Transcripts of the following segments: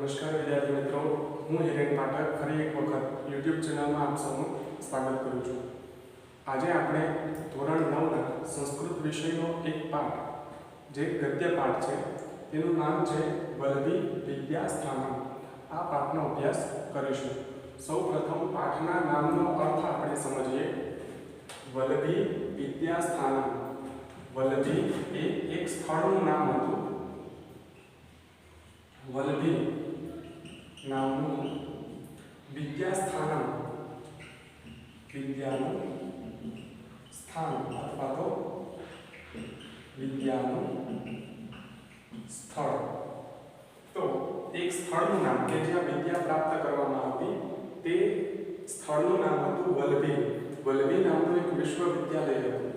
નમસ્કાર વિદ્યાર્થી મિત્રો, હું હિરેન પાઠક ફરી એક વખત યુટ્યુબ ચેનલમાં આપ સૌનું સ્વાગત કરું છું. આજે આપણે ધોરણ 9ના સંસ્કૃત વિષયનો એક પાઠ, જે ગદ્ય પાઠ છે, તેનું નામ છે વલ્લભી વિદ્યાસ્થાનમ. આ પાઠનો અભ્યાસ કરીશું. સૌપ્રથમ પાઠના નામનો અર્થ આપણે સમજીએ. વલ્લભી વિદ્યાસ્થાનમ. વલ્લભી એ એક સ્થળનું નામ હતું. વલ્લભી નામનું વિદ્યાસ્થાનમ, વિદ્યાનું સ્થાન અથવા તો વિદ્યાનું સ્થળ. તો એક સ્થળનું નામ કે જ્યાં વિદ્યા પ્રાપ્ત કરવામાં આવતી, તે સ્થળનું નામ હતું વલ્લભી. વલ્લભી નામનું એક વિશ્વવિદ્યાલય હતું.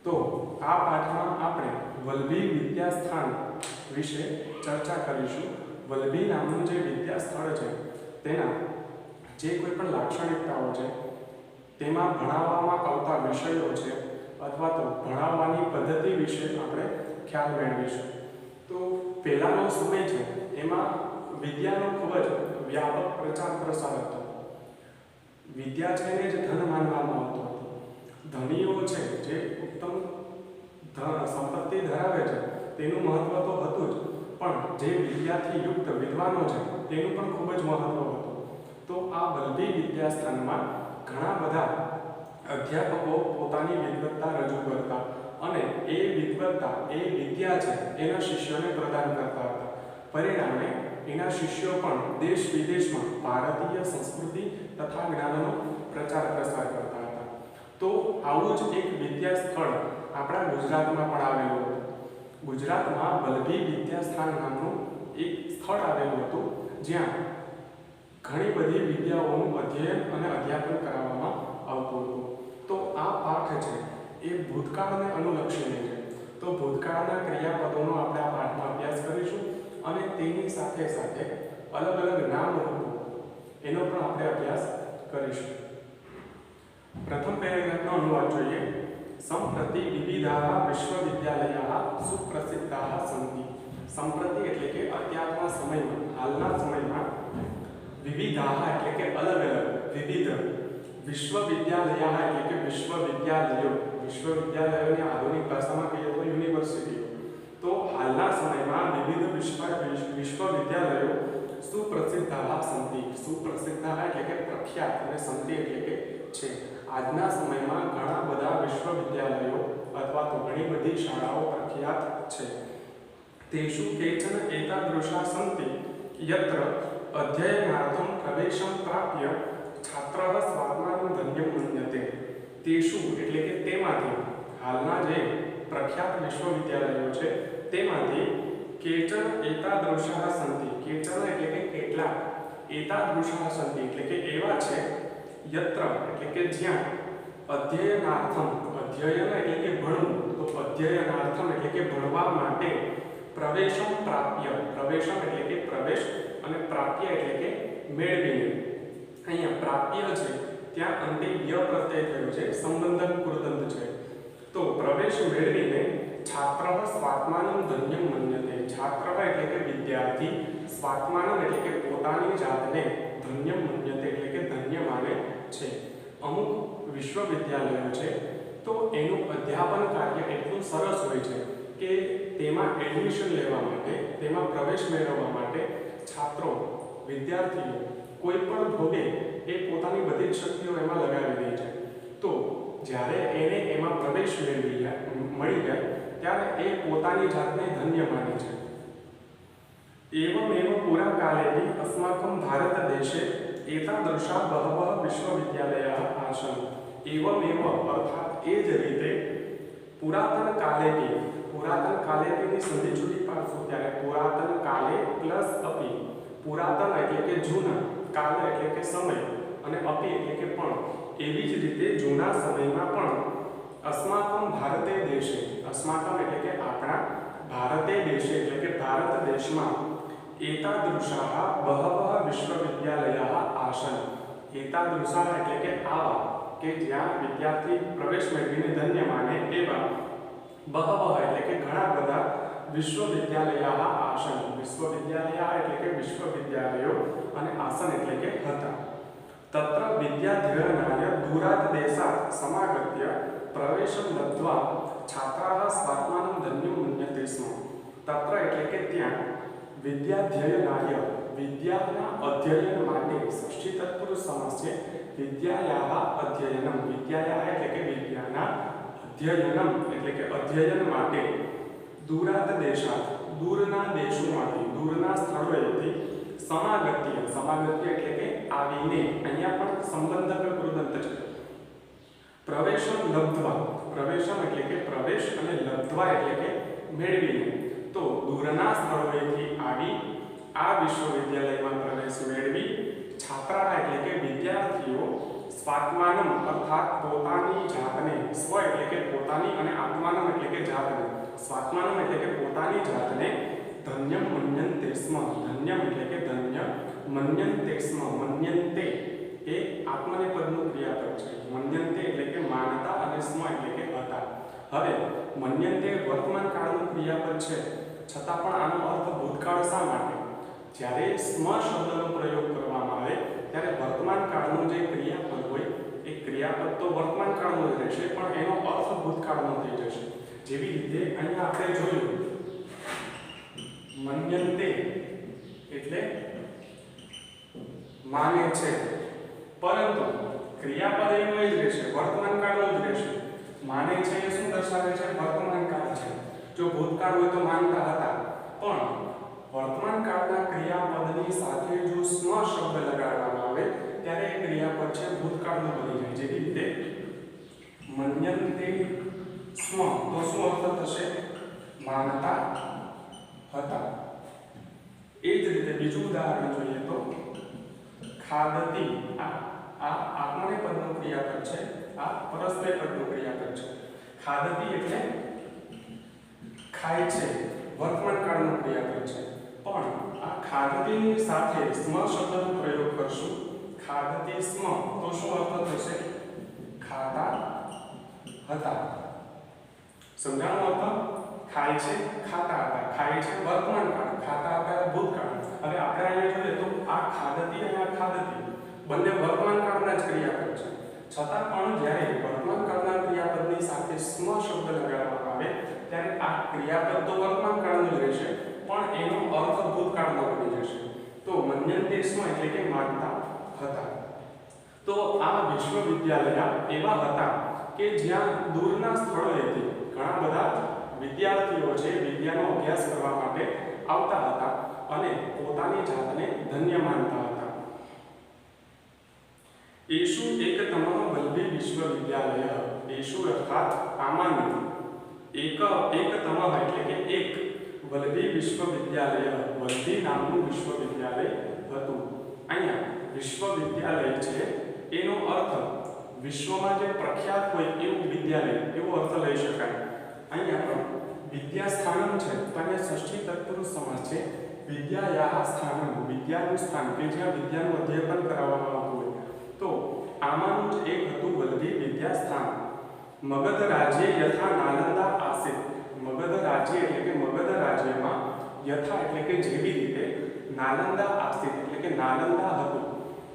તો આ પાઠમાં આપણે વલ્લભી વિદ્યાસ્થાન વિશે ચર્ચા કરીશું. વલ્લભી નામનું જે વિદ્યા સ્થળ છે, તેના જે કોઈ પણ લાક્ષણિકતાઓ છે, તેમાં ભણાવવામાં આવતા વિષયો છે અથવા તો ભણાવવાની પદ્ધતિ વિશે આપણે ખ્યાલ મેળવીશું. તો પહેલાનો સમય છે, એમાં વિદ્યાનો ખૂબ જ વ્યાપક પ્રચાર પ્રસાર હતો. વિદ્યા છે એને જ ધન માનવામાં આવતું હતું. ધનીઓ છે, જે ઉત્તમ સંપત્તિ ધરાવે છે, તેનું મહત્વ તો હતું જ, પણ જે વિદ્યાથી યુક્ત વિદ્વાનો છે, તેનું પણ ખૂબ જ મહત્વ હતું. તો આ વલ્લભી વિદ્યાસ્થાનમાં ઘણા બધા અધ્યાપકો પોતાની વિદ્વત્તા રજૂ કરતા અને એ વિદ્વત્તા, એ વિદ્યા છે, એના શિષ્યોને પ્રદાન કરતા હતા. પરિણામે એના શિષ્યો પણ દેશ વિદેશમાં ભારતીય સંસ્કૃતિ તથા જ્ઞાનનો પ્રચાર પ્રસાર કરતા હતા. તો આવું જ એક વિદ્યા સ્થળ આપણા ગુજરાતમાં પણ આવેલું હતું. ગુજરાતમાં વલ્લભી વિદ્યાસ્થાન નામનું એક સ્થળ આવેલું હતું, જ્યાં ઘણી બધી વિદ્યાઓનું અધ્યયન અને અધ્યાપન કરાવવામાં આવતું હતું. તો આ પાઠ છે એ ભૂતકાળને અનુલક્ષીને છે. તો ભૂતકાળના ક્રિયાપદોનો આપણે આ પાઠમાં અભ્યાસ કરીશું અને તેની સાથે સાથે અલગ અલગ નામરૂપો એનો પણ આપણે અભ્યાસ કરીશું. પ્રથમ પેરેગ્રાફનો અનુવાદ જોઈએ. સંપ્રતિ વિવિધાः વિશ્વવિદ્યાલયાः સુપ્રસિદ્ધાः સન્તિ. સંપ્રતિ એટલે કે અત્યારના સમયમાં, હાલના સમયમાં, વિવિધાः એટલે કે અલગ અલગ, વિવિધ, વિશ્વવિદ્યાલયાः એટલે કે વિશ્વવિદ્યાલયો. વિશ્વવિદ્યાલયોની આધુનિક ભાષામાં કહીએ તો યુનિવર્સિટીઓ. તો હાલના સમયમાં વિવિધ વિશ્વવિદ્યાલયો સુપ્રસિદ્ધાः સન્તિ. સુપ્રસિદ્ધાः એટલે કે પ્રખ્યાત અને સન્તિ એટલે કે છે. આજના સમયમાં ઘણા બધા વિશ્વવિદ્યાલયો અથવા તો ઘણી બધી શાળાઓ પ્રખ્યાત છે. તેષુ કેચન એતાદૃશા સન્તિ યત્ર અધ્યયનાર્થમ પ્રવેશમ પ્રાપ્ય છાત્રઃ સ્વાત્માनं ધન્યં મન્યતે. તેષુ એટલે કે તેમાંથી, હાલના જે પ્રખ્યાત વિશ્વવિદ્યાલયો છે, તેમાંથી કેચન એતાદૃશા સન્તિ. કેચન એટલે કે કેટલાક, એતાદૃશા સન્તિ એટલે કે એવા છે, યત્ર એટલે કે જ્યાં, અધ્યયનાર્થમ, અધ્યયન એટલે કે ભણવું, તો અધ્યયનાર્થમ એટલે કે ભણવા માટે, પ્રવેશમ પ્રાપ્ય, પ્રવેશમ એટલે કે પ્રવેશ અને પ્રાપ્ય એટલે કે મેળવીને. અહીંયા પ્રાપ્ય છે, ત્યાં અંતે ય પ્રત્યય થયો છે, સંબંધક કૃદંત છે. તો પ્રવેશ મેળવીને છાત્રઃ સ્વાત્માनं ધન્યં મન્યતે. છાત્ર એટલે કે વિદ્યાર્થી, સ્વાત્માનં એટલે કે પોતાની જાતને, ધન્યં મન્યતે એટલે કે ધન્ય માને છે. અમુક વિશ્વવિદ્યાલયો છે, તો એનું અધ્યાપન કાર્ય એટલું સરસ હોય છે કે તેમાં એડમિશન લેવા માટે, તેમાં પ્રવેશ મેળવવા માટે છાત્રો, વિદ્યાર્થીઓ કોઈ પણ ભોગે એ પોતાની બધી જ શક્તિઓ એમાં લગાવી દે છે. તો જ્યારે એને એમાં પ્રવેશ મળી જાય, ત્યારે એ પોતાની જાતને ધન્ય માને છે. एवमेव पुरा काले अस्माकं भारतदेशे एतादृशा बहवः विश्वविद्यालयाः आसन्. एवमेव अर्थात એ જ રીતે પુરાતન કાલે, પુરાતન કાલેની સંધિ છૂટી પાડશું ત્યારે પુરાતન કાલે પ્લસ અપી. પુરાતન એટલે કે જૂના, કાલ એટલે કે સમય અને અપી એટલે કે પણ. એવી જ રીતે જૂના સમયમાં પણ अस्माकं भारते देशे, अस्माकं એટલે કે આપણા, ભારતે દેશે એટલે કે ભારત દેશમાં, एतादृशाः बहवः विश्वविद्यालयाः आसन्. एतादृशाः એટલે કે આવા, કે જ્યાં વિદ્યાર્થી પ્રવેશ મેળવીને ધન્ય માને એવા, બહવઃ એટલે કે ઘણા બધા, વિશ્વવિદ્યાલયાઃ આસન, વિશ્વવિદ્યાલયા એટલે કે વિશ્વવિદ્યાલયો અને આસન એટલે કે હતા. તત્ર વિદ્યાધ્યયનાય દૂરાત દેશાત સમાગત્ય પ્રવેશમ લબ્ધ્વા છાત્રાઃ સ્વાત્માનં ધન્યં મન્યતે સ્મ. તત્ર એટલે કે ત્યાં વિદ્યાધ્યયનાય વિદ્યાના અધ્યયન માટે ષષ્ઠી તત્પુરુષ સમાસ છે. વિદ્યાયાઃ અધ્યયનમ, વિદ્યાયા એટલે કે વિદ્યાના અધ્યયનમ એટલે કે અધ્યયન માટે દૂરાત દેશાત દૂરના દેશોમાંથી દૂરના સ્થળોએથી સમાગત્ય, સમાગત્ય એટલે કે આવીને, અહીંયા પણ સંબંધક કૃદંત છે. પ્રવેશમ લબ્ધ્વા, પ્રવેશમ એટલે કે પ્રવેશ અને લબ્ધ્વા એટલે કે મેળવીને, તો દૂરના સ્થળોએથી આવી આ વિશ્વવિદ્યાલયમાં પ્રવેશ મેળવી છાત્રા એટલે કે વિદ્યાર્થીઓ સ્વાત્માનમ અર્થાત પોતાની જાતને, સ્વ એટલે કે પોતાની અને આત્માનમ એટલે કે જાતને, સ્વાત્માનમ એટલે કે પોતાની જાતને ધન્યમ મન્યન્તે સ્મ, ધન્યમ એટલે કે ધન્ય, મન્યન્તે સ્મ, મન્યન્તે એ આત્મનેપદનું ક્રિયાપદ છે. મન્યન્તે એટલે કે માનતા અને સ્મ એટલે કે હતા. હવે મન્યન્તે વર્તમાન કાળનું ક્રિયાપદ છે, છતાં પણ આનો અર્થ ભૂતકાળ શા માટે? જ્યારે સ્મ શબ્દનો પ્રયોગ કરવામાં આવે ત્યારે વર્તમાન કાળનું જે ક્રિયાપદ હોય એ ક્રિયાપદ તો વર્તમાન કાળનું જ રહેશે, પણ એનો અર્થ ભૂતકાળનો થઈ જશે. જેવી રીતે અહીંયા આપણે જોયું મન્યન્તે એટલે માને છે, પરંતુ ક્રિયાપદ એનું જ રહેશે, વર્તમાન કાળનું જ રહેશે. માને છે એ શું દર્શાવે છે? વર્તમાન કાળ છે. જો ભૂતકાળ હોય તો માનતા હતા, પણ વર્તમાન કાળના ક્રિયાપદની સાથે જો સ્મ શબ્દ લગાડવામાં આવે ત્યારે એ ક્રિયાપદ છે ભૂતકાળનું બની જાય. જેવી રીતે મન્યન્તે સ્મ તો શું અર્થ થશે? માનતા હતા. એ જ રીતે બીજું ઉદાહરણ જોઈએ તો ખાદતી, આ આત્મનેપદનું ક્રિયાપદ છે, આ પરસ્મૈપદનું ક્રિયાપદ છે. ખાદતી એટલે ખાય છે, વર્તમાન કાળનું ક્રિયાપદ છે, પણ આ ખાદતીની સાથે સ્મ શબ્દનો પ્રયોગ કરશું. ખાદતી સ્મ તો શું અર્થ થશે? ખાતા હતા. સમજાણું અર્થ? ખાય છે, ખાતા હતા. ખાય છે વર્તમાન કાળ, ખાતા હતા ભૂતકાળ. હવે આપણે અહીંયા જોઈએ તો આ ખાદતી અને આ ખાદતી બંને વર્તમાન કાળના જ ક્રિયાપદ છે, છતાં પણ જ્યારે વર્તમાન કાળના ક્રિયાપદની સાથે સ્મ શબ્દ લગાડવામાં આવે ત્યારે આ ક્રિયાપદ તો વર્તમાન કાળનું જ રહેશે, પણ એનો અર્થ ભૂતકાળનો બની જશે. તો મન્યન્તે સ્મ એટલે કે માનતા હતા. તો આ વિશ્વવિદ્યાલય એવા હતા કે જ્યાં દૂરના સ્થળોએથી ઘણા બધા વિદ્યાર્થીઓ છે વિદ્યાનો અભ્યાસ કરવા માટે આવતા હતા અને પોતાની જાતને ધન્ય માનતા હતા. એષુ એકતમઃ વલ્ભી વિશ્વવિદ્યાલય, એષુ અર્થાત આમાંનું એકતમઃ એટલે કે એક વલ્ભી વિશ્વવિદ્યાલય, વલ્ભી નામનું વિશ્વવિદ્યાલય હતું. અહીંયા વિશ્વવિદ્યાલય છે એનો અર્થ વિશ્વમાં જે પ્રખ્યાત હોય એવું વિદ્યાલય એવો અર્થ લઈ શકાય. અહીંયા પણ વિદ્યાસ્થાનમ છે તો અહીંયા ષષ્ઠી તત્પુરુષ સમાસ છે. વિદ્યાયાઃ સ્થાનમ, વિદ્યાનું સ્થાન કે જ્યાં વિદ્યાનું અધ્યાપન કરાવવામાં આવતું હોય. તો આમાંનું જ એક હતું વલ્ભી વિદ્યાસ્થાન. મગધ રાજ્ય યથા નાલંદા આસિત, મગધ રાજ્ય એટલે કે મગધ રાજ્યમાં યથા એટલે કે જેવી રીતે નાલંદા આસિત એટલે કે નાલંદા હતું.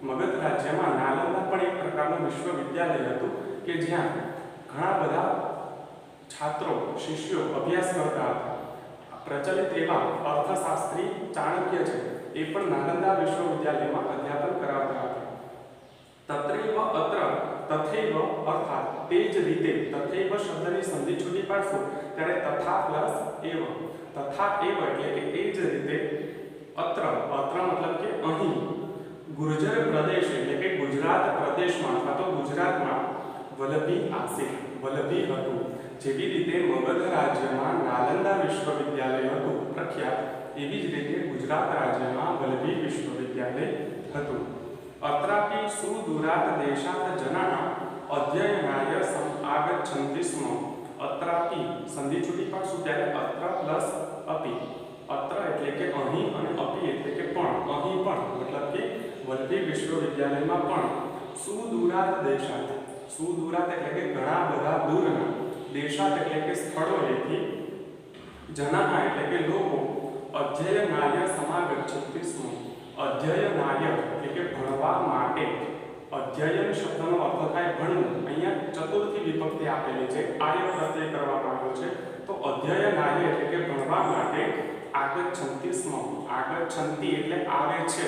મગધ રાજ્યમાં નાલંદા પણ એક પ્રકારનું વિશ્વવિદ્યાલય હતું કે જ્યાં ઘણા બધા છાત્રો શિષ્યો અભ્યાસ કરતા હતા. પ્રચલિત એવા અર્થશાસ્ત્રી ચાણક્ય છે એ પણ નાલંદા વિશ્વવિદ્યાલયમાં અધ્યાપન કરાવતા હતા. તત્રૈવ અત્ર તથૈવ અર્થાત તે જ રીતે, તથૈવ શબ્દની સંધિ છૂટી પાડશો ત્યારે તથા પ્લસ એવ, તથા એવ એટલે કે એ જ રીતે, અત્ર, અત્ર મતલબ કે અહીં, ગુર્જર પ્રદેશ એટલે કે ગુજરાત પ્રદેશમાં અથવા તો ગુજરાતમાં વલ્લભી આસિત, વલ્લભી હતું. જેવી રીતે મગધ રાજ્યમાં નાલંદા વિશ્વવિદ્યાલય હતું પ્રખ્યાત, એવી જ રીતે ગુજરાત રાજ્યમાં વલ્લભી વિશ્વવિદ્યાલય હતું. અત્રાપી સુદૂરાત દેશાત જનાઃ અધ્યયનાય આગચ્છન્તિ સ્મ. અત્રાપી સંધિ છૂટી પાડશું ત્યારે અત્ર પ્લસ અપી, અત્ર એટલે કે અહીં અને અપી એટલે કે પણ, અહીં પણ મતલબ કે વલ્લભી વિશ્વવિદ્યાલયમાં પણ સુદૂરાત દેશાત, સુદૂરાત એટલે કે ઘણા બધા દૂરના, દેશાત એટલે કે સ્થળોએથી જનાના એટલે કે લોકો અધ્યયનાય સમાગચ્છન્તિ સ્મ. અધ્યયનાય એટલે કે ભણવા માટે. અધ્યયન શબ્દનો અર્થ થાય ભણવું. અહીંયા ચતુર્થી વિભક્તિ આપેલી છે, આય પ્રત્યય કરવામાં આવ્યો છે. તો અધ્યયનાય એટલે કે ભણવા માટે આગચ્છન્તિ સ્મ. આગચ્છન્તિ એટલે આવે છે.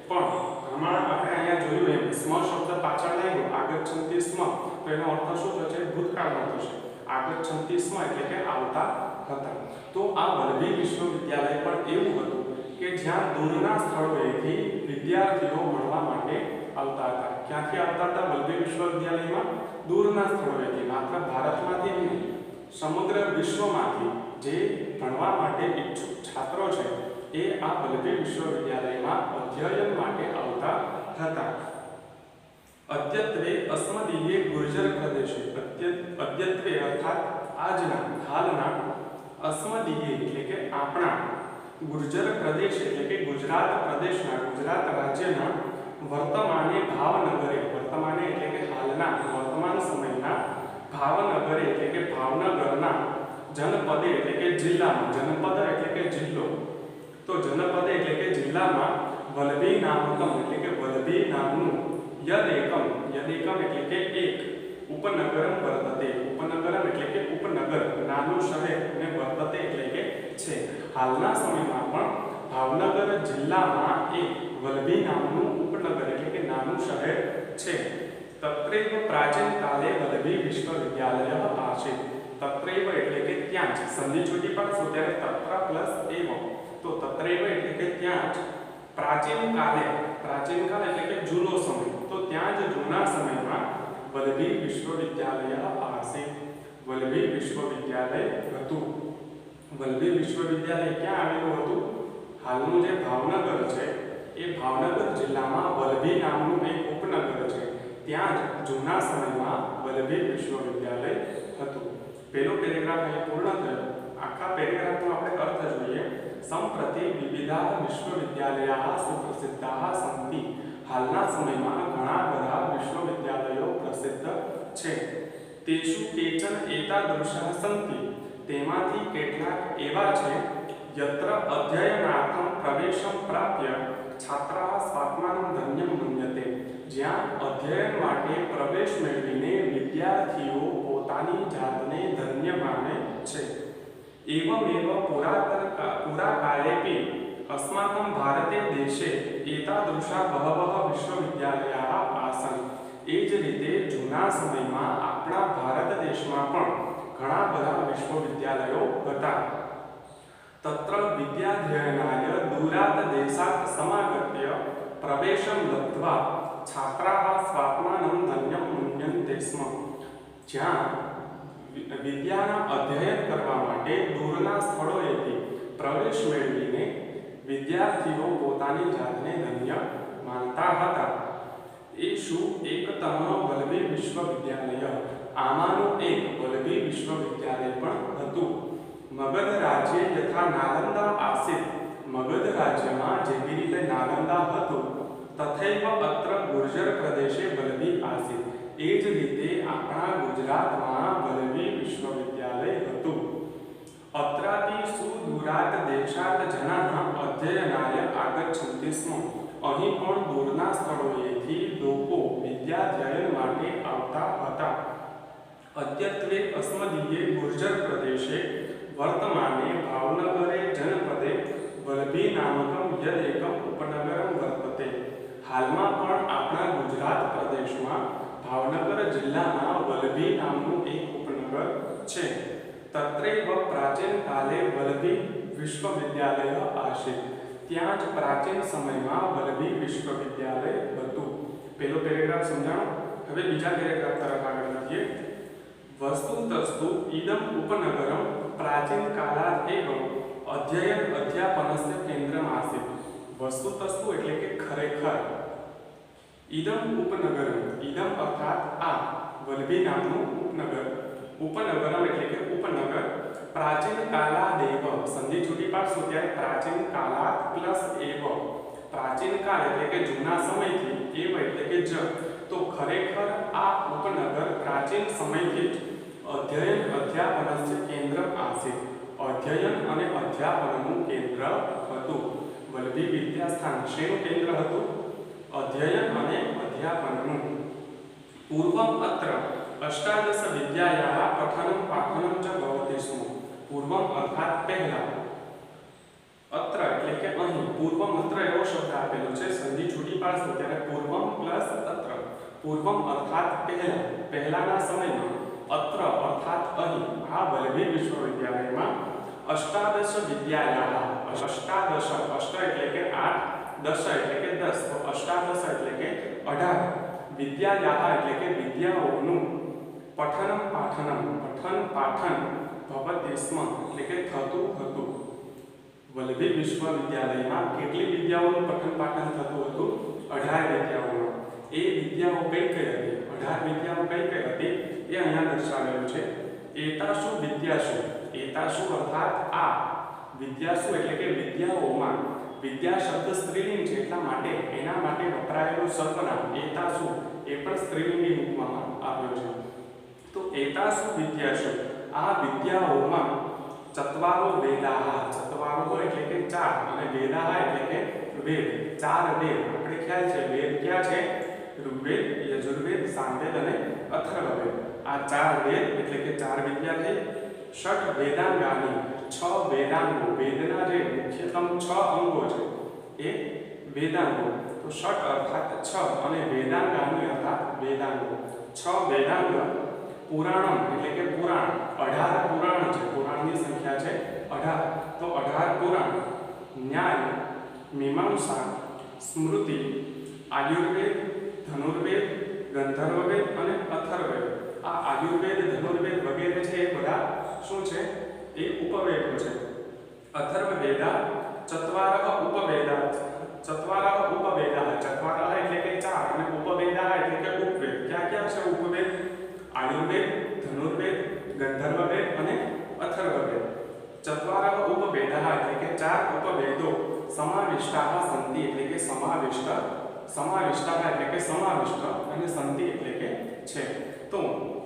પણ હમણાં આપણે અહીંયા જોયું એમ સ્મ શબ્દ પાછળ લાગ્યો આગચ્છન્તિ સ્મ, તો એનો અર્થ શું થશે? ભૂતકાળમાં થશે. આગચ્છન્તિ સ્મ એટલે કે આવતા હતા. તો આ વલ્લભી વિશ્વવિદ્યાલય પણ એવું હતું કે જ્યાં દૂરના સ્થળોએથી વિદ્યાર્થીઓ ભણવા માટે આવતા હતા. ક્યાંથી આવતા હતા? વલ્લભી વિશ્વવિદ્યાલયમાં દૂરના સ્થળોએથી, માત્ર ભારતમાંથી નહીં, સમગ્ર વિશ્વમાંથી જે ભણવા માટે ઈચ્છુક છાત્રો છે એ આ વલ્લભી વિશ્વવિદ્યાલયમાં અધ્યયન માટે આવતા હતા. અદ્યત્વે અસ્મદીયે ગુર્જર પ્રદેશે. અદ્યત્વે અર્થાત આજના, હાલના, અસ્મદીયે એટલે કે આપણા, ગુર્જર પ્રદેશ એટલે કે ગુજરાત પ્રદેશના, ગુજરાત રાજ્યના, વર્તમાને ભાવનગરે, વર્તમાને એટલે કે હાલના, વર્તમાન સમયના, ભાવનગરે એટલે કે ભાવનગરના, જનપદે એટલે કે જિલ્લામાં, જનપદ એટલે કે જિલ્લો, તો જનપદે એટલે કે જિલ્લામાં વલ્લભી નામકમ એટલે કે વલ્લભી નામનું યદેકમ, યદેકમ એટલે કે એક, ઉપનગરમ વર્તતે, ઉપનગરમ એટલે કે ઉપનગર, નાનું શહેર, અને વર્તતે એટલે કે છે. હાલના સમયમાં પણ ભાવનગર જિલ્લામાં એક વલ્લભી નામનું ઉપનગર એટલે કે નાનું શહેર છે. તત્રેવ પ્રાચીન કાલે વલ્લભી વિશ્વવિદ્યાલય આસીત. તત્રેવ એટલે કે ત્યાં જ, સંધિ છૂટી પાડશો ત્યારે તત્ર પ્લસ એવ, તો તત્રેવ એટલે કે ત્યાં જ, પ્રાચીન કાલે, પ્રાચીન કાળ એટલે કે જૂનો સમય, તો ત્યાં જ જૂના સમયમાં વલ્લભી વિશ્વવિદ્યાલય આસીત. વલ્લભી વિશ્વવિદ્યાલય હતું. વલ્લભી વિશ્વવિદ્યાલય ક્યાં આવેલું હતું? હાલનું જે ભાવનગર છે એ ભાવનગર જિલ્લામાં વલ્લભી નામનું એક ઉપનગર છે, ત્યાં જ જૂના સમયમાં વલ્લભી વિશ્વવિદ્યાલય હતું. પહેલો પેરેગ્રાફ અહીં પૂર્ણ થયો. આખા પેરેગ્રાફનો આપણે અર્થ જોઈએ. સંપ્રતિ વિવિધા વિશ્વવિદ્યાલયા સુપ્રસિદ્ધા સંતિ. હાલના સમયમાં ઘણા બધા વિશ્વવિદ્યાલયો પ્રસિદ્ધ છે. તેષુ કેચન એતાદૃશા સંતિ. તેમાંથી કેટલાક એવા છે યત્ર અધ્યયનાર્થમ પ્રવેશમ પ્રાપ્ય છાત્રાઃ સ્વાત્માનં ધન્યમ મન્યતે. જ્યાં અધ્યયન માટે પ્રવેશ મેળવીને વિદ્યાર્થીઓ પોતાની જાતને ધન્ય માને છે. એવમેવ પુરાકાલેપી अस्माकं भारते देशे एतादृशा बहवः विश्वविद्यालयाः आसन्. એ જ રીતે જૂના સમયમાં આપણા ભારત દેશમાં પણ ઘણા બધા વિશ્વવિદ્યાલયો હતા. તત્ર વિદ્યાધ્યયનાય દૂરાત દેશાત સમાગત્ય પ્રવેશમ લબ્ધ્વા છાત્રાः સ્વાત્માનં ધન્યમ મન્યન્તે સ્મ. જ્યાં વિદ્યાના અધ્યયન કરવા માટે દૂરના સ્થળોએથી પ્રવેશ મેળવીને વિદ્યાર્થીઓ પોતાની જાતને ધન્ય માનતા હતા. એષુ એકતમ વલ્લભી વિશ્વવિદ્યાલય. આમાંનું એક વલ્લભી વિશ્વવિદ્યાલય પણ હતું. મગધ રાજ્ય યથા નાલંદા આસીત. મગધ રાજ્યમાં જેવી રીતે નાલંદા હતું તથૈવ અત્ર ગુર્જર પ્રદેશે વલ્લભી આસીત. એ જ રીતે આપણા ગુજરાતમાં વલ્લભી વિશ્વવિદ્યાલય હતું. અત્રાપી સુદૂરાત દેશાત જનાઃ અધ્યયનાય આગચ્છન્તિ સ્મ. અહીં પણ દૂરના સ્થળોએથી લોકો વિદ્યાધ્યયન માટે આવતા હતા. અદ્યત્વે અસ્મદીયે ગુર્જર પ્રદેશે વર્તમાને ભાવનગરે જનપદે વલ્લભી નામકમ યદેકમ ઉપનગરમ વર્તતે. હાલમાં પણ આપણા ગુજરાત પ્રદેશમાં ભાવનગર જિલ્લામાં વલ્લભી નામનું એક ઉપનગર છે. તત્રેવ પ્રાચીન કાલે વલ્લભી વિશ્વવિદ્યાલય આસીત. ત્યાં જ પ્રાચીન સમયમાં વલ્લભી વિશ્વવિદ્યાલય હતું. પહેલો પેરેગ્રાફ સમજાણો. હવે બીજા પેરેગ્રાફ તરફ આગળ વધીએ. વસ્તુતસ્તુ ઇદમ ઉપનગરમ પ્રાચીન કાલાત એવ અધ્યયન અધ્યાપનસ્ય કેન્દ્રમ આસીત. વસ્તુતસ્તુ એટલે કે ખરેખર. ઇદમ ઉપનગરમ, ઇદમ અર્થાત આ, વલ્લભી નામનું ઉપનગર, ઉપનગરમ એટલે કે ઉપનગર, પ્રાચીન કાલાદેવ, સંધિ છૂટી પાડશો ત્યારે પ્રાચીન કાલાત પ્લસ એવ, પ્રાચીન કાળ એટલે કે જૂના સમયથી, એવ એટલે કે જ, તો ખરેખર આ ઉપનગર પ્રાચીન સમયથી જ અધ્યયન અધ્યાપનસ્ય કેન્દ્ર આસીત, અધ્યયન અને અધ્યાપનનું કેન્દ્ર હતું. વલ્લભી વિદ્યાસ્થાન શેનું કેન્દ્ર હતું? અધ્યયન અને અધ્યાપનનું. પૂર્વમ અત્ર અષ્ટાદશ વિદ્યાયાः પઠનમ પાઠનમ ચ ભવતિ સ્મ. પૂર્વમ અર્થાત પહેલા, અત્ર એટલે કે અહીં, પૂર્વમ અત્ર એવો શબ્દ આપેલો છે, સંધિ છૂટી પાડશો ત્યારે પૂર્વમ પ્લસ અત્ર. પૂર્વમ અર્થાત પહેલા, પહેલાના સમયમાં, અત્ર અર્થાત અહીં, આ વલ્લભી વિશ્વવિદ્યાલયમાં અષ્ટાદશ વિદ્યાયાः, અષ્ટાદશ, અષ્ટ એટલે કે 8, દશ એટલે કે 10, તો અષ્ટાદશ એટલે કે 18, વિદ્યાયાः એટલે કે વિદ્યાઓનું, પઠનમ પાઠનમ, પઠન પાઠન, ભવતિ સ્મ એટલે કે થતું હતું. વલ્લભી વિશ્વવિદ્યાલયમાં કેટલી વિદ્યાઓનું પઠન પાઠન થતું હતું? 18 વિદ્યાઓનું. એ વિદ્યાઓ કઈ કઈ હતી? 18 વિદ્યાઓ કઈ કઈ હતી એ અહીંયા દર્શાવેલું છે. એતાસુ વિદ્યાસુ, એતાસુ અર્થાત આ, વિદ્યાસુ એટલે કે વિદ્યાઓમાં. વિદ્યા શબ્દ સ્ત્રીલિંગ છે એટલા માટે એના માટે વપરાયેલું સર્વનામ એતાસુ એ પણ સ્ત્રીલિંગી રૂપમાં આવ્યો છે. તો એતાસુ વિદ્યાસુ, આ વિદ્યાઓમાં ચત્વારો વેદાઃ, ચત્વારો એટલે કે 4 અને વેદાઃ એટલે કે વેદ, 4 વેદ. આપણે ખ્યાલ છે વેદ ક્યાં છે? ઋગ્વેદ, યજુર્વેદ, સામવેદ અને અથર્વવેદ. આ 4 વેદ એટલે કે 4 વિદ્યા થઈ. ષટ વેદાંગાની, 6 વેદાંગો, વેદના જે મુખ્યતમ 6 અંગો છે એ વેદાંગો. તો ષટ અર્થાત 6 અને વેદાંગાની અર્થાત વેદાંગો. 6 વેદાંગ. પુરાણમ એટલે કે પુરાણ, 18 પુરાણ છે, પુરાણની સંખ્યા છે 18, તો 18 પુરાણ. ન્યાય, મીમાંસા, સ્મૃતિ, આયુર્વેદ, ધનુર્વેદ, ગંધર્વવેદ અને અથર્વવેદ. આ આયુર્વેદ, ધનુર્વેદ વગેરે છે એ બધા શું છે? એ ઉપવેદો છે. અથર્વવેદા ચત્વારઃ ઉપવેદા, ચત્વારઃ ઉપવેદા, ચત્વારઃ એટલે કે 4 અને ઉપવેદા એટલે કે ઉપવેદ. ક્યાં ક્યાં છે ઉપવેદ? આયુર્વેદ, ધનુર્વેદ, ગંધર્વવેદ અને અથર્વવેદ. ચત્વારઃ ઉપવેદઃ એટલે કે 4 ઉપવેદો સમાવિષ્ટાઃ સંતિ એટલે કે સમાવિષ્ટ, સમાવિષ્ટાઃ એટલે કે સમાવિષ્ટ અને સંતિ એટલે કે છે. તો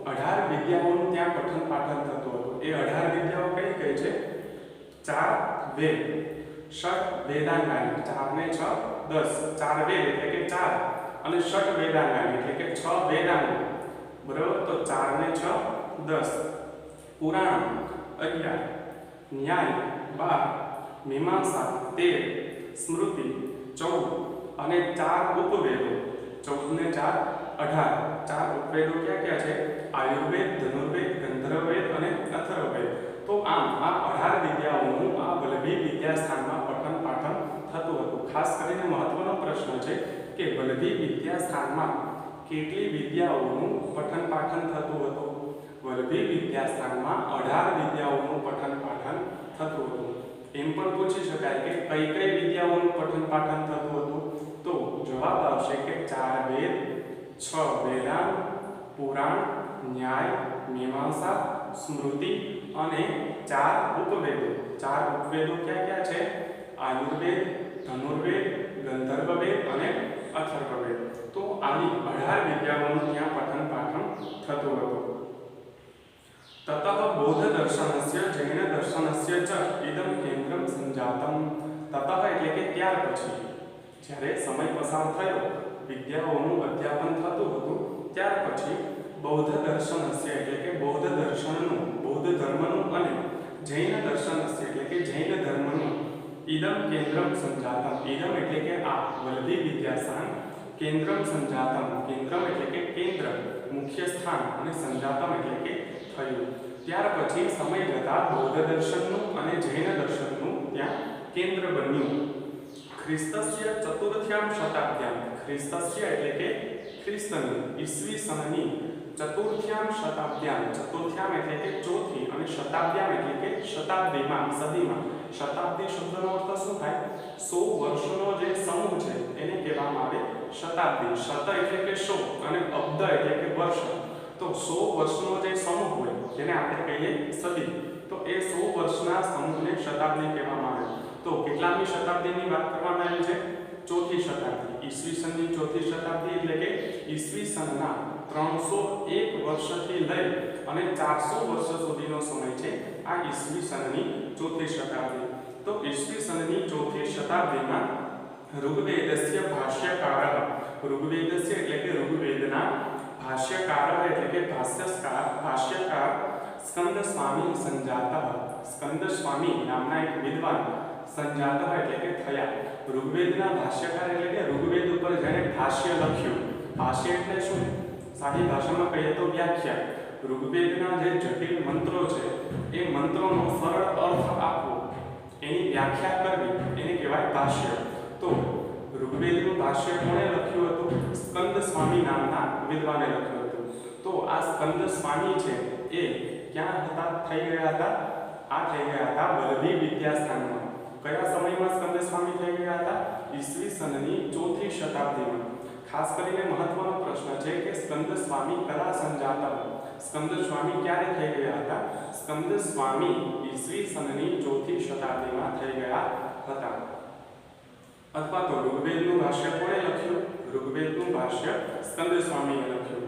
18 વિદ્યાઓનું ત્યાં પઠન પાઠન થતું હતું. એ 18 વિદ્યાઓ કઈ કઈ છે? 4 વેદ, ષટ વેદાંગાની, 4 ને 6 10, 4 વેદ એટલે કે 4 અને ષટ વેદાંગાની એટલે કે 6 વેદાંગો. બરાબર, તો 4 ને 6 10, પુરાણ 11, ન્યાય 12, મીમાંસા 13, સ્મૃતિ 14 અને 4 ઉપવેદો. 14 ને 4 18. 4 ઉપવેદો ક્યાં ક્યાં છે? આયુર્વેદ, ધનુર્વેદ, ગંધર્વવેદ અને અથર્વવેદ. તો આમ આ 18 વિદ્યાઓનું આ વલ્લભી વિદ્યાસ્થાનમાં પઠન પાઠન થતું હતું. ખાસ કરીને મહત્વનો પ્રશ્ન છે કે વલ્લભી વિદ્યાસ્થાનમાં કેટલી વિદ્યાઓનું પઠન પાઠન થતું હતું? વલ્લભી વિદ્યાસ્થાનમાં 18 વિદ્યાઓનું પઠન પાઠન થતું હતું. એમ પણ પૂછી શકાય કે કઈ કઈ વિદ્યાઓનું પઠન પાઠન થતું હતું? તો જવાબ આવશે કે 4 વેદ, 6 વેદાંગ, પુરાણ, ન્યાય, મીમાંસા, સ્મૃતિ અને 4 ઉપવેદો. 4 ઉપવેદો ક્યાં ક્યાં છે? આયુર્વેદ, ધનુર્વેદ, ગંધર્વવેદ અને અથર્વવેદ. તો આની 18 વિદ્યાઓનું ત્યાં પઠન પાઠન થતું હતું. તતઃ બૌદ્ધ દર્શનસ્ય જૈન દર્શનસ્ય ચ ઇદમ કેન્દ્રમ સંજાતમ. તતઃ એટલે કે ત્યાર પછી, જ્યારે સમય પસાર થયો, વિદ્યાઓનું અધ્યાપન થતું હતું, ત્યાર પછી બૌદ્ધ દર્શનસ્ય એટલે કે બૌદ્ધ દર્શનનું, બૌદ્ધ ધર્મનું અને જૈન દર્શનસ્ય એટલે કે જૈન ધર્મનું ઇદમ કેન્દ્રમ સંજાતમ. ઇદમ એટલે કે આ વલ્લભી વિદ્યાસ્થાન, કેન્દ્રમ સંજાતમ, કેન્દ્રમ એટલે કે કેન્દ્ર, મુખ્ય સ્થાન અને સંજાતમ એટલે કે થયું. ત્યાર પછી સમય જતાં બૌદ્ધ દર્શનનું અને જૈન દર્શનનું ત્યાં કેન્દ્ર બન્યું. ખ્રિસ્તસ્ય ચતુર્થ્યામ શતાબ્દ્યામ, ખ્રિસ્તસ્ય એટલે કે ખ્રિસ્તની, ઈસવી સનની ચતુર્થ્યામ શતાબ્દ્યામ, ચતુર્થ્યામ એટલે કે ચોથી અને શતાબ્દ્યામ એટલે કે શતાબ્દીમાં, સદીમાં. શતાબ્દી શબ્દનો અર્થ શું થાય? 100 વર્ષનો જે સમૂહ છે એને કહેવામાં આવે શતાબ્દી. શત એટલે કે 100 અને અબ્દ એટલે કે વર્ષ. તો 100 વર્ષનો જે સમૂહ હોય જેને આપણે કહીએ સદી, તો એ 100 વર્ષના સમૂહને શતાબ્દી કહેવામાં આવે. તો કેટલામી શતાબ્દીની વાત કરવામાં આવી છે? ચોથી શતાબ્દી. ઈસવી સનની ચોથી શતાબ્દી એટલે કે ઈસવી સનના 301 વર્ષથી લઈ અને 400 વર્ષ સુધીનો સમય છે આ ઈસવી સનની ચોથી શતાબ્દી. તો ઈસવી સનની ચોથી શતાબ્દીમાં ઋગ્વેદસ્ય ભાષ્યકાર, ઋગ્વેદસ્ય એટલે કે ઋગ્વેદના ભાષ્યકાર એટલે કે ભાષ્યકાર સ્કંદ સ્વામી સંજાતઃ, સ્કંદ સ્વામી નામના એક વિદ્વાન સંજાતઃ એટલે કે થયા. ઋગ્વેદના ભાષ્યકાર એટલે કે ઋગ્વેદ ઉપર જેણે ભાષ્ય લખ્યું. ભાષ્ય એટલે શું? સાદી ભાષામાં કહીએ તો વ્યાખ્યા. ઋગ્વેદના જે જટિલ મંત્રો છે એ મંત્રોનો સરળ અર્થ આપવો, એની વ્યાખ્યા કરવી, એને કહેવાય ભાષ્ય. તો ઋગ્વેદનું ભાષ્ય કોણે લખ્યું હતું? સ્કંદ સ્વામી નામના વિદ્વાને લખ્યું હતું. તો આ સ્કંદ સ્વામી છે એ ક્યાં હતા થઈ ગયા હતા? આ થઈ ગયા હતા વલ્લભી વિદ્યાસ્થાનમાં. કયા સમયમાં સ્કંદ સ્વામી થઈ ગયા હતા? ઈસવી સનની ચોથી શતાબ્દીમાં. ખાસ કરીને મહત્વનો પ્રશ્ન છે કે સ્કંદ સ્વામી કલા સંજાતઃ, સ્કંદ સ્વામી ક્યારે થઈ ગયા હતા? સ્કંદ સ્વામી ઈસવી સનની ચોથી શતાબ્દીમાં થઈ ગયા હતા. અથવા તો ઋગ્વેદનું ભાષ્ય કોણે લખ્યું? ઋગ્વેદનું ભાષ્ય સ્કંદ સ્વામીએ લખ્યું.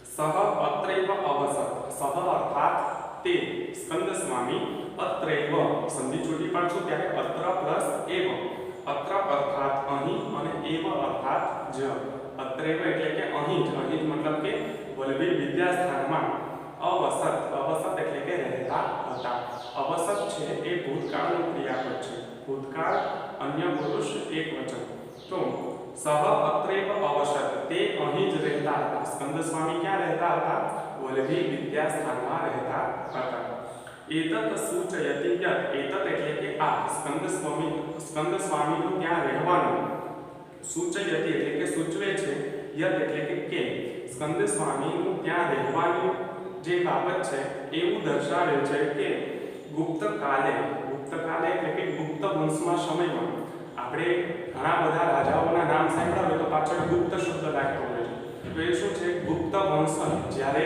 સહ અત્રૈવ અવસત, સહ અર્થાત તે સ્કંદ સ્વામી, અત્રૈવ સંધિ છૂટી પાડશું ત્યારે અત્ર પ્લસ એવ, અત્ર અર્થાત અહીં અને એવ અર્થાત જ. અત્રૈવ એટલે કે અહીં જ, અહીં જ મતલબ કે વલ્લભી વિદ્યાસ્થાનમાં. અવસત, અવસત એટલે કે રહેતા હતા. અવસત છે એ ભૂતકાળનું ક્રિયાપદ છે. ભૂતકાળ અન્ય પુરુષ એકવચન. તો સહ અત્રૈવ અવસત, તે અહીં જ રહેતા હતા. સ્કંદ સ્વામી ક્યાં રહેતા હતા? વલ્લભી વિદ્યાસ્થાનમાં રહેતા હતા. એતત સૂચયતિ યત, એતત એટલે કે આ સ્કંદ સ્વામીનું ત્યાં રહેવાનું. સૂચયતિ એટલે કે સૂચવે છે. યત એટલે કે સ્કંદ સ્વામીનું ત્યાં રહેવાની જે બાબત છે એવું દર્શાવે છે કે ગુપ્ત કાલે, ગુપ્ત કાલે એટલે કે ગુપ્ત વંશમાં સમયમાં. આપણે ઘણા બધા રાજાઓના નામ સાંભળ્યા હોય તો પાછળ ગુપ્ત શબ્દ લાગતો હોય છે. તો એ શું છે? ગુપ્ત વંશ જ્યારે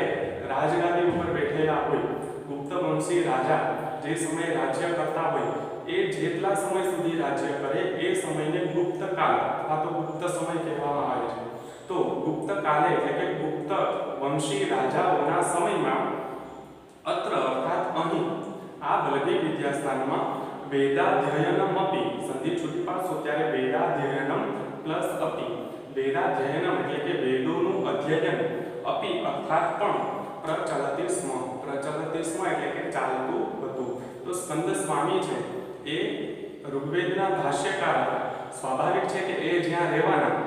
રાજગાદી ઉપર બેઠેલા હોય, ગુપ્ત વંશી રાજા જે સમયે રાજ્ય કરતા હોય એ જેટલા સમય સુધી રાજ્ય કરે એ સમયને ગુપ્ત કાળ અથવા તો ગુપ્ત સમય કહેવામાં આવે છે. તો ગુપ્ત કાલે એટલે કે ગુપ્ત વંશી રાજાઓના સમયમાં અત્ર અર્થાત અહીં આ વલ્લભી વિદ્યાસ્થાનમાં વેદાધ્યયનમ અપી, સંધિ છૂટી પાડશો ત્યારે વેદાધ્યયનમ પ્લસ અપી, વેદાધ્યયનમ એટલે કે વેદોનું અધ્યયન, અપી અર્થાત પણ પ્રચલતિ સ્મ, પ્રચલતિ સ્મ એટલે કે ચાલતું હતું. તો સ્કંદ સ્વામી છે એ ઋગ્વેદના ભાષ્યકાર હતા. સ્વાભાવિક છે કે એ જ્યાં રહેવાના,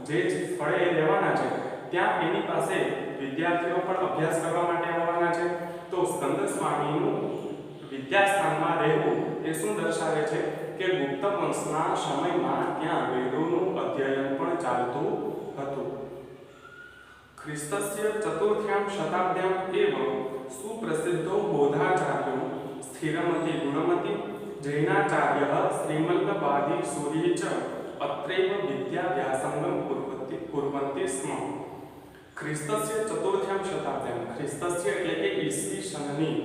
જે સ્થળે એ રહેવાના છે ત્યાં એની પાસે વિદ્યાર્થીઓ પણ અભ્યાસ કરવા માટે આવવાના છે. તો સ્કંદ સ્વામીનું વિદ્યાસ્થાનમાં રહેવું એ શું દર્શાવે છે? કે ગુપ્ત વંશના સમયમાં ત્યાં વેદોનું અધ્યયન પણ ચાલતું હતું. ખ્રિસ્તસ્ય ચતુર્થ્યામ શતાબ્દ્યામ એવ સુપ્રસિદ્ધો બોધાચાર્યો સ્થિરમતિ ગુણમતિ જૈનાચાર્ય શ્રીમલ્લવાદી સૂરી ચ અત્રૈવ વિદ્યાભ્યાસંગમ કુર્વન્તિ સ્મ. ખ્રિસ્તસ્ય ચતુર્થ્યામ શતાબ્દ્યામ, ખ્રિસ્તસ્ય એટલે કે ઈસવી સનની,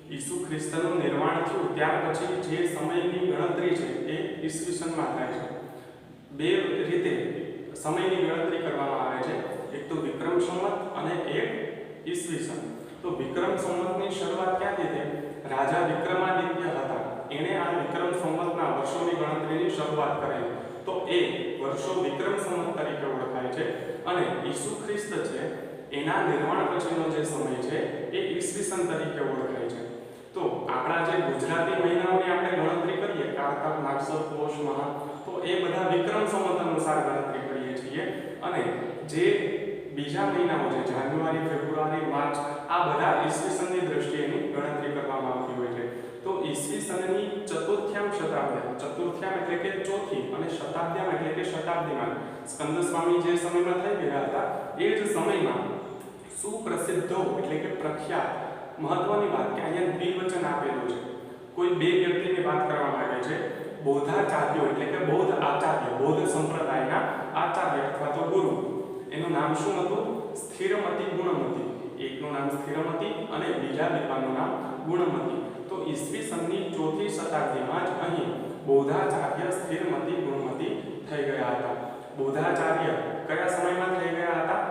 ઈસુ ખ્રિસ્તનું નિર્માણ થયું ત્યાર પછી જે સમયની ગણતરી છે એ ઈસવી સનમાં થાય છે. બે રીતે સમયની ગણતરી કરવામાં આવે છે, એક તો વિક્રમ સંવત અને એક ઈસવી સન. તો વિક્રમ સંવતની શરૂઆત ક્યાંથી થઈ? રાજા વિક્રમાદિત્ય હતા, એણે આ વિક્રમ સંવતના વર્ષોની ગણતરીની શરૂઆત કરેલી. તો એ વર્ષો વિક્રમ સંવત તરીકે ઓળખાય છે. અને ઈસુ ખ્રિસ્ત છે એના નિર્માણ પછીનો જે સમય છે એ ઈસવી સન તરીકે ઓળખાય છે. તો આપણા જે ગુજરાતી મહિનાઓની આપણે ગણતરી કરીએ, કારતક, માગસર, પોષ, મહા, તો એ બધા વિક્રમ સંવત અનુસાર ગણતરી કરીએ છીએ. અને જે બીજા મહિનાઓ છે જાન્યુઆરી, ફેબ્રુઆરી, માર્ચ, આ બધા ઈસવી સનની દ્રષ્ટિએની ગણતરી કરવામાં આવતી હોય છે. તો ઈસવી સનની ચતુર્થ્યામ શતાબ્દી, ચતુર્થ્યામ એટલે કે ચોથી અને શતાબ્દ્યામ એટલે કે શતાબ્દીમાં સ્કંદ સ્વામી જે સમયમાં થઈ ગયા હતા એ જ સમયમાં સુપ્રસિદ્ધો એટલે કે પ્રખ્યાત, મહત્વની વાત કે અહીંયા દ્વિવચન આપેલું છે, કોઈ બે વ્યક્તિની વાત કરવામાં આવે છે. બોધાચાર્યો એટલે કે બૌદ્ધ આચાર્ય, બૌદ્ધ સંપ્રદાયના આચાર્ય અથવા તો ગુરુ. એનું નામ શું હતું? સ્થિરમતિ ગુણમતી. એકનું નામ સ્થિરમતિ અને બીજા વિદ્વાનનું નામ ગુણમતી. તો ઈસવી સનની ચોથી શતાબ્દીમાં જ અહીં બૌદ્ધાચાર્ય સ્થિરમતિ ગુણમતી થઈ ગયા હતા. બૌદ્ધાચાર્ય કયા સમયમાં થઈ ગયા હતા?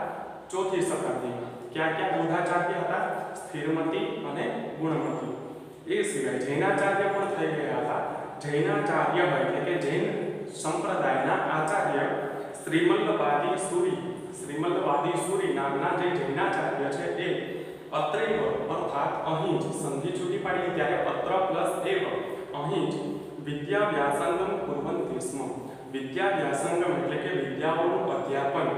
ચોથી શતાબ્દીમાં. क्या क्या बोधाचार्य હતા? સ્થિરમતી અને ગુણમતી। એ સિવાય જૈનાચાર્ય પણ થઈ ગયા હતા। જૈનાચાર્ય એટલે કે જૈન સંપ્રદાયના આચાર્ય શ્રીમલ્લવાદી સૂરી નામના જે જૈનાચાર્ય છે એ અત્રેવ અર્થાત અહીં જ સંધિ છૂટી પાડી ત્યારે અત્ર પ્લસ એવ અહીં જ વિદ્યા વ્યાસંગમ કુર્વંતિ સ્મ। વિદ્યા વ્યાસંગમ એટલે કે વિદ્યાઓનું અધ્યાપન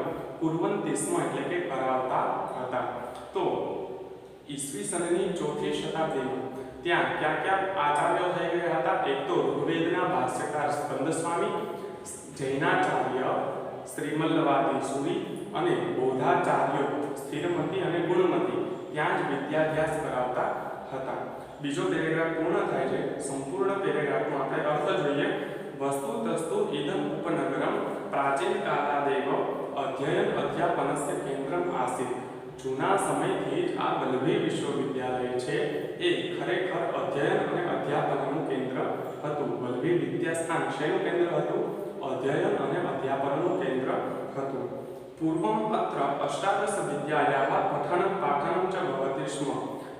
કુર્વંતિ સ્મ એટલે કે કરાવતા હતા। તો ઈસવીસનની 4મી શતાબ્દીમાં ત્યાં क्या क्या આચાર્યો થઈ ગયા હતા? એક તો ઋગ્વેદના ભાષ્યકાર સ્કંદ સ્વામી, જૈનાચાર્ય શ્રીમલ્લવાદી સૂરી અને બૌદ્ધાચાર્યો સ્થિરમતી અને ગુણમતી ત્યાં જ વિદ્યાભ્યાસ કરાવતા હતા। બીજો પેરેગ્રાફ પૂર્ણ થાય છે। સંપૂર્ણ પેરેગ્રાફનો આપણે અર્થ જોઈએ। વસ્તુ તસ્તુ ઇદમ ઉપનગરમ પ્રાચીન કાલાદેવ અધ્યયન અધ્યાપનસ્ય કેન્દ્રમ આસીત। જૂના સમયથી જ આ વલ્લભી વિશ્વવિદ્યાલય છે એ ખરેખર અધ્યયન અને અધ્યાપનનું કેન્દ્ર હતું। વલ્લભી વિદ્યાસ્થાન શેનું કેન્દ્ર હતું? અધ્યયન અને અધ્યાપનનું કેન્દ્ર હતું। પૂર્વમ અત્ર અષ્ટાદશ વિદ્યાયાઃ પઠન પાઠન ચ ભવતિ સ્મ।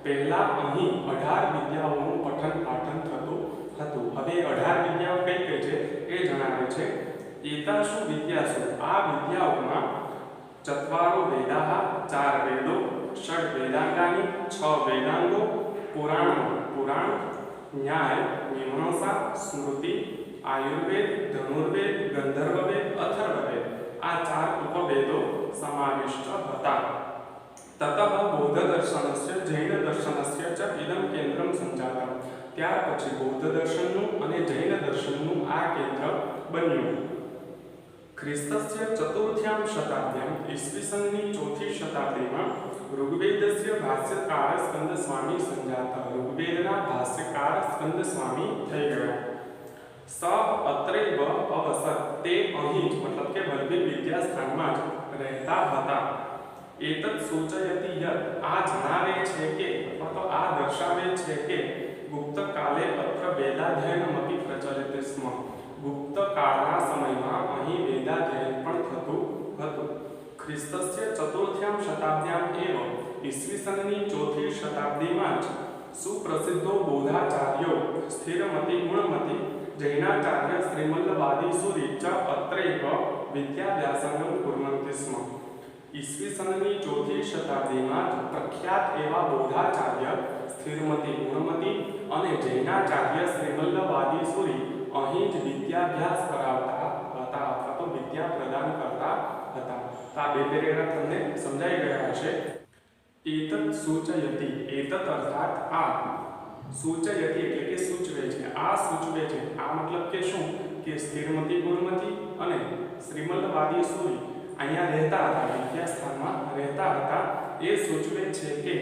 પહેલા અહીં 18 વિદ્યાઓનું પઠન પાઠન થતું હતું। હવે 18 વિદ્યાઓ કઈ કઈ છે એ જણાવે છે। એતાસુ વિદ્યાસુ આ વિદ્યાઓમાં ચત્વારો વેદાઃ 4 વેદો, ષડ વેદાંગાની 6 વેદાંગો, પુરાણ, ન્યાય, મીમાંસા, સ્મૃતિ, આયુર્વેદ, ધનુર્વેદ, ગંધર્વવેદ, અથર્વવેદ આ 4 ઉપવેદો સમાવિષ્ટ હતા। તતઃ બૌદ્ધ દર્શનસ્ય જૈન દર્શનસ્ય ચ ઇદમ કેન્દ્રમ સંજાતમ। ત્યાર પછી બૌદ્ધ દર્શનનું અને જૈન દર્શનનું આ કેન્દ્ર બન્યું। ખ્રિસ્તસ્ય ચતુર્થ્યામ શતાબ્દ્યામ ઈસવીસનની 4મી શતાબ્દીમાં ઋગ્વેદસ્ય ભાષ્યકાર સ્કંદ સ્વામી સંજાતા। ઋગ્વેદના ભાષ્યકાર સ્કંદ સ્વામી થઈ ગયા। સ અત્રેવ અવસત તે અહીં જ મતલબ કે વલ્લભી વિદ્યાસ્થાનમાં જ રહેતા હતા। એતત સૂચયતિ યત આ જણાવે છે કે અથવા તો આ દર્શાવે છે કે ગુપ્ત કાલે અત્ર વેદાધ્યયનમપી પ્રચલિત સ્મ। ગુપ્ત કાળના સમયમાં અહીં વેદાધ્યયન પણ થતું હતું। ખ્રિસ્તસ્ય ચતુર્થ્યામ શતાબ્દ્યામ એવ ઈસવીસનની 4મી શતાબ્દીમાં જ સુપ્રસિદ્ધો બૌદ્ધાચાર્યો સ્થિરમતી ગુણમતી જૈનાચાર્ય શ્રીમલ્લવાદી સૂરી ચ અત્રેવ વિદ્યાભ્યાસંગમ કુર્વન્તિ સ્મ। ઈસવીસનની 4મી શતાબ્દીમાં જ પ્રખ્યાત એવા બૌદ્ધાચાર્ય સ્થિરમતી ગુણમતી અને જૈનાચાર્ય શ્રીમલ્લવાદી સૂરી અહીં જ વિદ્યાભ્યાસ કરાવતા હતા અથવા તો વિદ્યા પ્રદાન કરતા હતા। તો આ બે પેરેગ્રાફ તમને સમજાઈ ગયા હશે। એતત સૂચયતિ એતત અર્થાત આ સૂચયતિ એટલે કે સૂચવે છે। આ સૂચવે છે આ મતલબ કે શું કે સ્થિરમતી ગુણમતી અને શ્રીમલ્લવાદી સૂરી અહીંયા રહેતા હતા, વિદ્યાસ્થાનમાં રહેતા હતા। એ સૂચવે છે કે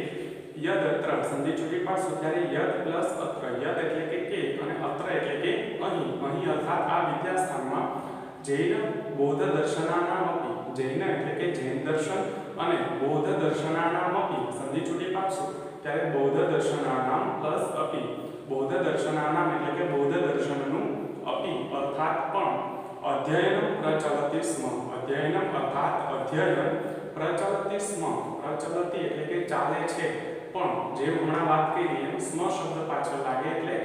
યદ અત્ર સંધિ છૂટી પાડશો ત્યારે યદ પ્લસ અત્ર યદ એટલે કે અને અત્ર એટલે કે અહીં અર્થાત આ વિદ્યાસ્થાનમાં જૈન બૌદ્ધ દર્શનાનામપી જૈન એટલે કે જૈન દર્શન અને બૌદ્ધ દર્શનાનામપી સંધિ છૂટી પાડશો ત્યારે બૌદ્ધ દર્શનાનામ પ્લસ અપી બૌદ્ધ દર્શનાનામ એટલે કે બૌદ્ધ દર્શનનું અપી અર્થાત પણ અધ્યયન પ્રચલતિ સ્મ। અધ્યયન અર્થાત અધ્યયન પ્રચલતિ સ્મ। પ્રચલતિ એટલે કે ચાલે છે પણ જે હમણાં વાત કરી એમ સ્મ શબ્દ પાછળ લાગે એટલે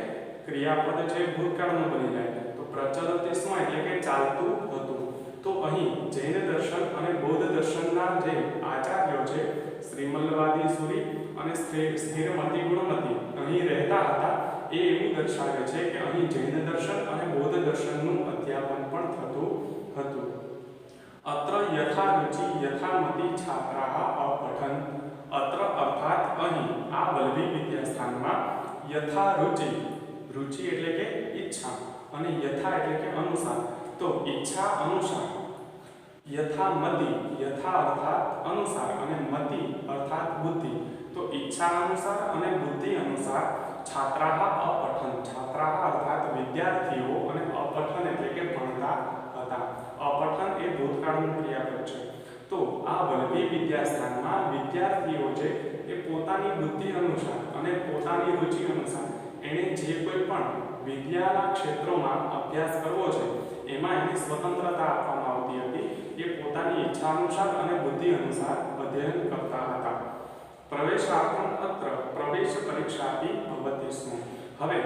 ક્રિયાપદ છે ભૂતકાળનું બની જાય। તો પ્રચલતિ સ્મ એટલે કે ચાલતું હતું। તો અહીં જૈન દર્શન અને બૌદ્ધ દર્શનના જે આચાર્યો છે શ્રીમલ્લવાદી સૂરી અને સ્થિરમતી ગુણમતી અહીં રહેતા હતા। એ એવું દર્શાવે છે કે અહીં જૈન દર્શન અને બૌદ્ધ દર્શનનું અધ્યાપન પણ થતું હતું। અત્ર યથા રુચિ યથામતિ છાત્રાઃ અપઠન। અત્ર અર્થાત અહીં આ વલ્લભી વિદ્યાસ્થાનમાં યથા રુચિ રુચિ એટલે કે ઈચ્છા અને યથા એટલે કે અનુસાર। તો ઈચ્છા અનુસાર યથામતિ યથા અર્થાત અનુસાર અને મતિ અર્થાત બુદ્ધિ। તો ઈચ્છા અનુસાર અને બુદ્ધિ અનુસાર છાત્રાઃ અપઠન છાત્રાઃ અર્થાત વિદ્યાર્થીઓ અને અપઠન એટલે કે ભણતા હતા। અપઠન એ ભૂતકાળનું ક્રિયાપદ છે। તો આ વલ્લભી વિદ્યાસ્થાનમાં વિદ્યાર્થીઓ છે એ પોતાની બુદ્ધિ અનુસાર અને પોતાની રુચિ અનુસાર એને જે કોઈ પણ વિદ્યાના ક્ષેત્રોમાં અભ્યાસ કરવો છે એમાં એને સ્વતંત્રતા આપવામાં આવતી હતી। એ પોતાની ઈચ્છા અનુસાર અને બુદ્ધિ અનુસાર અધ્યયન કરતા હતા। પ્રવેશાર્થમ અત્ર પ્રવેશ પરીક્ષાપી ભવતિ સ્મ. હવે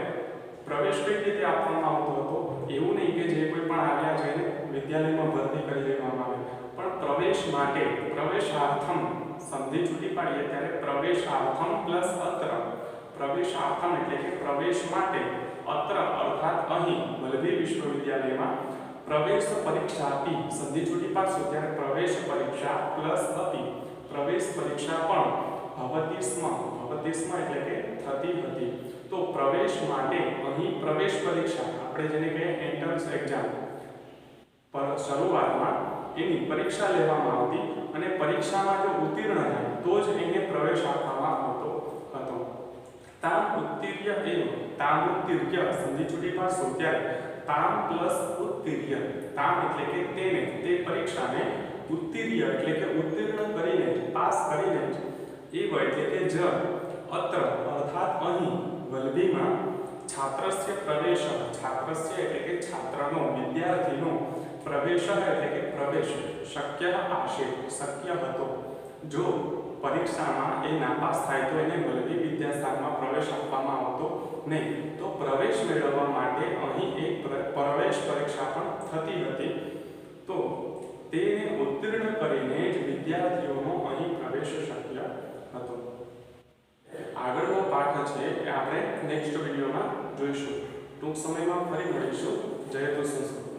પ્રવેશ કઈ રીતે આપવામાં આવતો હતો? એવું નહીં કે જે કોઈ પણ આવ્યા છે એને વિદ્યાલયમાં ભરતી કરી લેવામાં આવે, પણ પ્રવેશ માટે પ્રવેશાર્થમ સંધિ છૂટી પાડીએ ત્યારે પ્રવેશાર્થમ પ્લસ અત્ર. પ્રવેશાર્થમ એટલે કે પ્રવેશ માટે, અત્ર અર્થાત અહીં વલ્લભી વિશ્વવિદ્યાલયમાં પ્રવેશ પરીક્ષા આપી સંધિ છૂટી પાડશો ત્યારે પ્રવેશ પરીક્ષા પ્લસ અપી પ્રવેશ પરીક્ષા પણ ભવતિ સ્મ. ભવતિ સ્મ એટલે કે થતી હતી. તો પ્રવેશ માટે અહીં પ્રવેશ પરીક્ષા આપણે જેને કહીએ એન્ટ્રન્સ એક્ઝામ પર શરૂઆતમાં એની પરીક્ષા લેવામાં આવતી અને પરીક્ષામાં જો ઉત્તીર્ણ થાય તો જ એને પ્રવેશ આપવામાં આવતો હતો. તામ ઉત્તીર્ય એવ તામ ઉત્તીર્ય સંધિ છૂટી પાડશો ત્યારે તામ પ્લસ ઉત્તીર્ય. તામ એટલે કે તેને, તે પરીક્ષાને, ઉત્તીર્ય એટલે કે ઉત્તીર્ણ કરીને, પાસ કરીને, એવ એટલે કે જ, અત્ર અર્થાત અહીં વલ્લભીમાં છાત્રસ્ય પ્રવેશ, છાત્રસ્ય એટલે કે છાત્રનો, વિદ્યાર્થીનો, પ્રવેશ એટલે કે પ્રવેશ શક્ય આશે, શક્ય હતો. જો પરીક્ષામાં એ નાપાસ થાય તો એને વલ્લભી વિદ્યાશાળામાં પ્રવેશ આપવામાં આવતો નહીં. તો પ્રવેશ મેળવવા માટે અહીં એક પ્રવેશ પરીક્ષા પણ થતી હતી. તો તેને ઉત્તીર્ણ કરીને જ વિદ્યાર્થીઓનો અહીં પ્રવેશ શક્ય હતો. આગળનો પાઠ છે એ આપણે નેક્સ્ટ વિડીયોમાં જોઈશું. ટૂંક સમયમાં ફરી મળીશું. જય હિન્દ સંસ્કૃત.